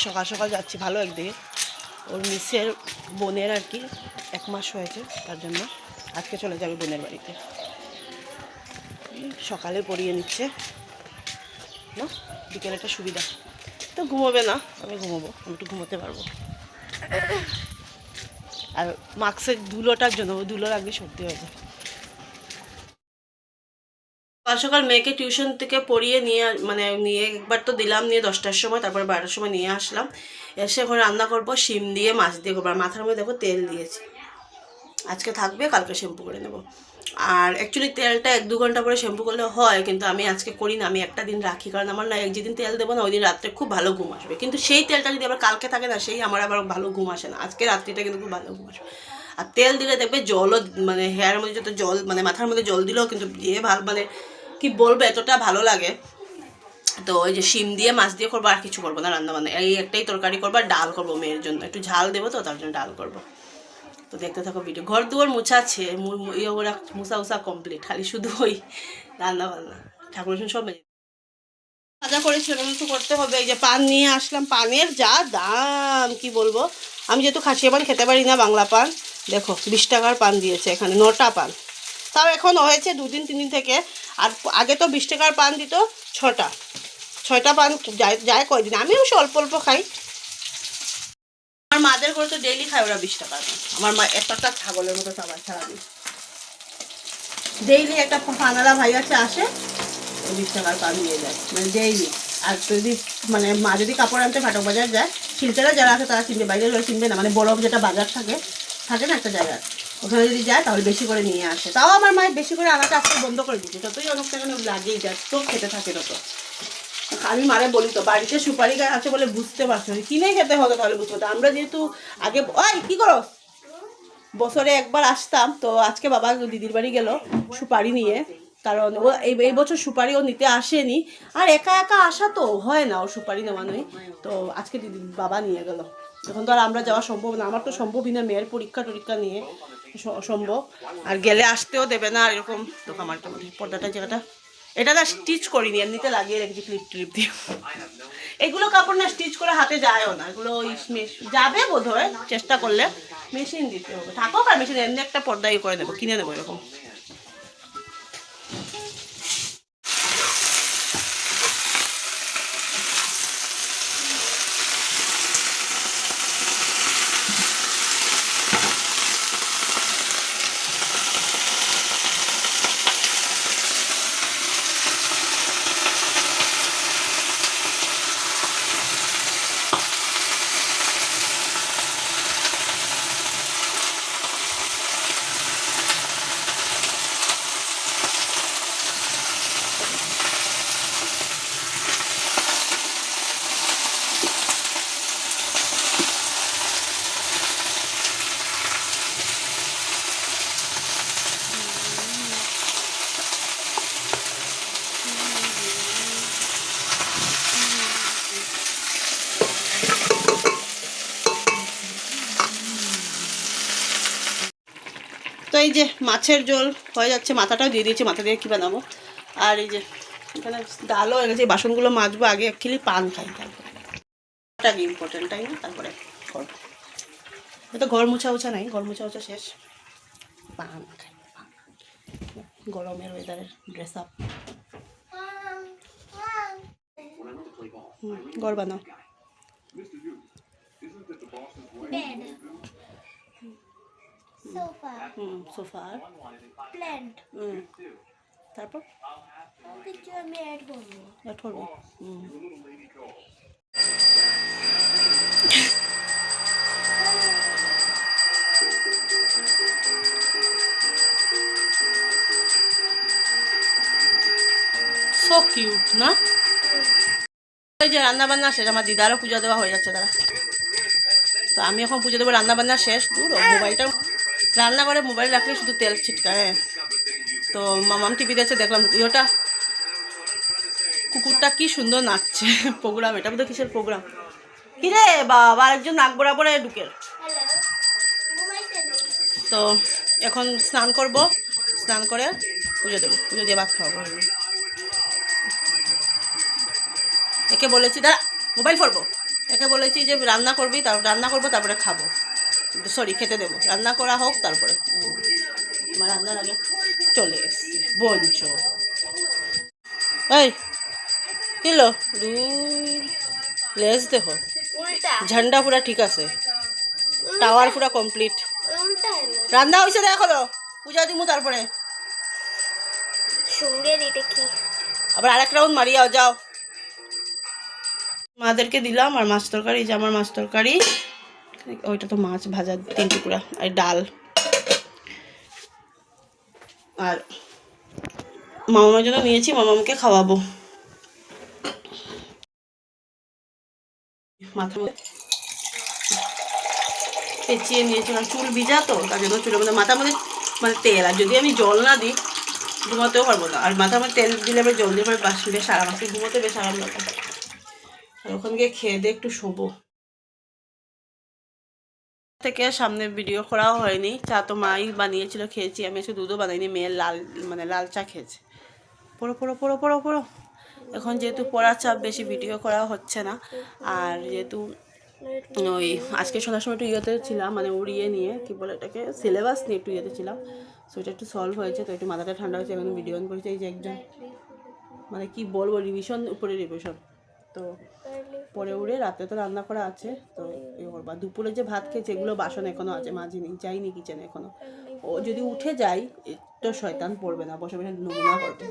সকাল সকাল যাচ্ছি ভালো একদিকে ওর মিসের বোনের আর কি 1 মাস হয়েছে, তার জন্য আজকে চলে যাবে বোনের বাড়িতে। সকালে পড়িয়ে নিচ্ছে না, বিকেলে একটা সুবিধা। তো ঘুমোবে না, আমি ঘুমোবো, আমি একটু ঘুমোতে পারবো। আর মাস্কের ধুলোটার জন্য ওই ধুলোর আগে সর্দি হয়ে যায়। সকাল সকাল মেয়েকে টিউশন থেকে পড়িয়ে নিয়ে একবার তো দিলাম, নিয়ে 10টার সময়, তারপর 12টার সময় নিয়ে আসলাম। এসে এখন রান্না করবো শিম দিয়ে মাছ দিয়ে করবো। আর মাথার মধ্যে দেখো তেল দিয়েছি, আজকে থাকবে, কালকে শ্যাম্পু করে নেব। আর অ্যাকচুয়ালি তেলটা 1-2 ঘন্টা পরে শ্যাম্পু করলে হয়, কিন্তু আমি আজকে করি না, আমি একটা দিন রাখি, কারণ আমার না যেদিন তেল দেবো না ওই দিন রাত্রে খুব ভালো ঘুম আসবে। কিন্তু সেই তেলটা যদি আবার কালকে থাকে না, সেই আমার আবার ভালো ঘুম আসে না। আজকে রাত্রিটা কিন্তু খুব ভালো ঘুম আসবে। আর তেল দিলে দেখবে জলও হেয়ারের মধ্যে যত জল মাথার মধ্যে জল দিলেও কিন্তু ভালো কি বলবো, এতটা ভালো লাগে। তো ওই যে শিম দিয়ে মাছ দিয়ে করবো, আর কিছু করবো না রান্না বান্না, এই একটাই তরকারি করবো, আর ডাল করবো মেয়ের জন্য, একটু ঝাল দেবো তো তার জন্য ডাল করবো। তো দেখতে থাকো ভিডিও। ঘর দুয়ার মুছাচ্ছে, ওরা মুছা কমপ্লিট, খালি শুধু ওই রান্না বান্না ঠাকুর সব ভাজা করেছিল, তো করতে হবে। এই যে পান নিয়ে আসলাম, পানের যা দাম কি বলবো। আমি যেহেতু খাসিয়া পান খেতে পারি না, বাংলা পান দেখো 20 টাকার পান দিয়েছে এখানে, 9টা পান। তাও এখন হয়েছে 2-3 দিন থেকে। আর আগে তো 20 টাকার পান দিত 6টা পান যায় কয়দিন। আমি অবশ্য অল্প অল্প খাই। আমার মাদের করে তো ডেইলি খায় ওরা 20 টাকার পান। আমার মা একটা ছাগলের মতো সবাই সারাদিন ডেইলি একটা পানালা ভাই আছে, আসে 20 টাকার পান দিয়ে যায়, ডেইলি। আর যদি মা যদি কাপড় আনতে ফাটক বাজার যায়, শিলচরে যারা আছে তারা চিনবে, বাইরে লোক চিনবে না, বড় যেটা বাজার থাকে না একটা জায়গা, ওখানে যদি যায় তাহলে বেশি করে নিয়ে আসে। তাও আমার মায়ের বেশি করে আনাটা আজকে বন্ধ করে দিচ্ছে, যতই অনেক টাকা লাগেই যায়, তো খেতে থাকে তত। আমি মারে বলি তো, বাড়িতে সুপারি গাছ আছে বলে বুঝতে পারছো, কিনে খেতে হতো তাহলে বুঝতে পারতো। আমরা যেহেতু আগে ওই কি করো, বছরে একবার আসতাম, তো আজকে বাবা দিদির বাড়ি গেল সুপারি নিয়ে, কারণ ও এই বছর সুপারি ও নিতে আসেনি। আর একা একা আসা তো হয় না, ও সুপারি নেওয়ানোই। তো আজকে বাবা নিয়ে গেল। এখন তো আর আমরা যাওয়া সম্ভব না, আমার তো সম্ভবই না, মেয়ের পরীক্ষা নিয়ে সম্ভব। আর গেলে আসতেও দেবে না, আর এরকম তো আমার পর্দাটা জায়গাটা এটা না স্টিচ করিনি, এমনিতে লাগিয়ে রেখেছি ক্লিপ দিয়ে। এগুলো কাপড় না স্টিচ করে হাতে যায়ও না, এগুলো যাবে বোধ হয়, চেষ্টা করলে মেশিন দিতে হবে। থাকুক আর মেশিন, এমনি একটা পর্দা করে নেবো, কিনে নেবো এরকম। তো এই যে মাছের ঝোল হয়ে যাচ্ছে, মাথাটাও দিয়ে দিয়েছি, মাথা দিয়ে কী বানাবো। আর এই যে এখানে ডালও হয়ে গেছে, বাসনগুলো মাজবো আগে, অ্যাকচুয়ালি পান খাই, তারপরে আগে ইম্পর্টেন্ট, তাই না? তারপরে তো ঘর মুছা নাই, ঘর মুছা শেষ, পান খাই। গরমের ওয়েদারের ড্রেস আপ ঘর বানাও। সোফা প্ল্যান্ট, তারপর কিছু আমি অ্যাড করবো। সো কিউট না? ওই যে রান্না বান্না শেষ, আমার দিদারও পূজা দেওয়া হয়ে যাচ্ছে তারা। তো আমি এখন পুজো দেবো, রান্না বান্না শেষ। দূর মোবাইলটা রান্না করে মোবাইল রাখলে শুধু তেল ছিটকায়। তো মামাম টিভি দেখছে, দেখলাম ওটা কুকুরটা কি সুন্দর নাচছে। প্রোগ্রাম, এটা বোধহয় কিসের প্রোগ্রাম। কিরে বাবা, আরেকজন নাক বরাবরে ঢুকে। তো এখন স্নান করব, স্নান করে পুজো দেবো, পুজো দিয়ে ভাত খাওয়াবো। একে বলেছি দাঁড়া মোবাইল পড়বো, একে বলেছি যে রান্না করবি, তারপর রান্না করবো, তারপরে খাবো, সরি খেতে দেবো, রান্না করা হোক তারপরে। আমার রান্নার আগে চলে এসছে বঞ্চ। এই কিলো দূর লেস দেখো, ঝান্ডা পুরা ঠিক আছে, টাওয়ার পুরা কমপ্লিট, রান্না হয়েছে দেখো তো, পূজা দিমু তারপরে আবার আরেক রাউন্ড মারিয়াও যাও। মাদেরকে দিলাম আর মাছ তরকারি, যে আমার মাছ তরকারি, ওইটা তো মাছ ভাজা 3 টুকরা, আর ডাল, আর মামার জন্য নিয়েছি, মামাকে খাওয়াবো। মাথা পেঁচিয়ে নিয়েছিলাম, চুল ভিজা তো তার জন্য চুলের মধ্যে মাথার মধ্যে মানে তেল, আর যদি আমি জল না দিই ঘুমাতেও পারবো না, আর মাথার মধ্যে তেল দিলে আবার জল দিয়ে বেশ আরাম আছে, ঘুমোতে বেশ আরাম লাগে। আর ওখান গিয়ে খেয়ে দিয়ে একটু শোবো। থেকে সামনে ভিডিও করাও হয়নি, চা তো মাই বানিয়েছিল, খেয়েছি আমি, একটু দুধও বানাইনি, মেয়ের লাল চা খেয়েছে। পড়ো পড়ো পড়ো পড়ো পড়ো। এখন যেহেতু পড়ার চাপ বেশি, ভিডিও করা হচ্ছে না, আর যেহেতু ওই আজকে সন্ধ্যার সময় একটু ইয়েতে ছিলাম, মানে উড়িয়ে নিয়ে কী বলে এটাকে, সিলেবাস নিয়ে একটু ইয়েতে ছিলাম, সো এটা একটু সলভ হয়েছে, তো একটু মাথাটা ঠান্ডা হয়েছে, এখন ভিডিও অন করেছে। এই যে একজন মানে কি বলবো, রিভিশন উপরে রিভিশন, তো পরে উড়ে রাতে তো রান্না করা আছে, তো ইয়ে করবা। দুপুরে যে ভাত খেয়েছে এগুলো বাসন এখনও আছে, মাঝিনি, যাইনি কিচেনে এখনও। ও যদি উঠে যায় তো শয়তান পড়বে না, বসে বসে নমুনা করবে।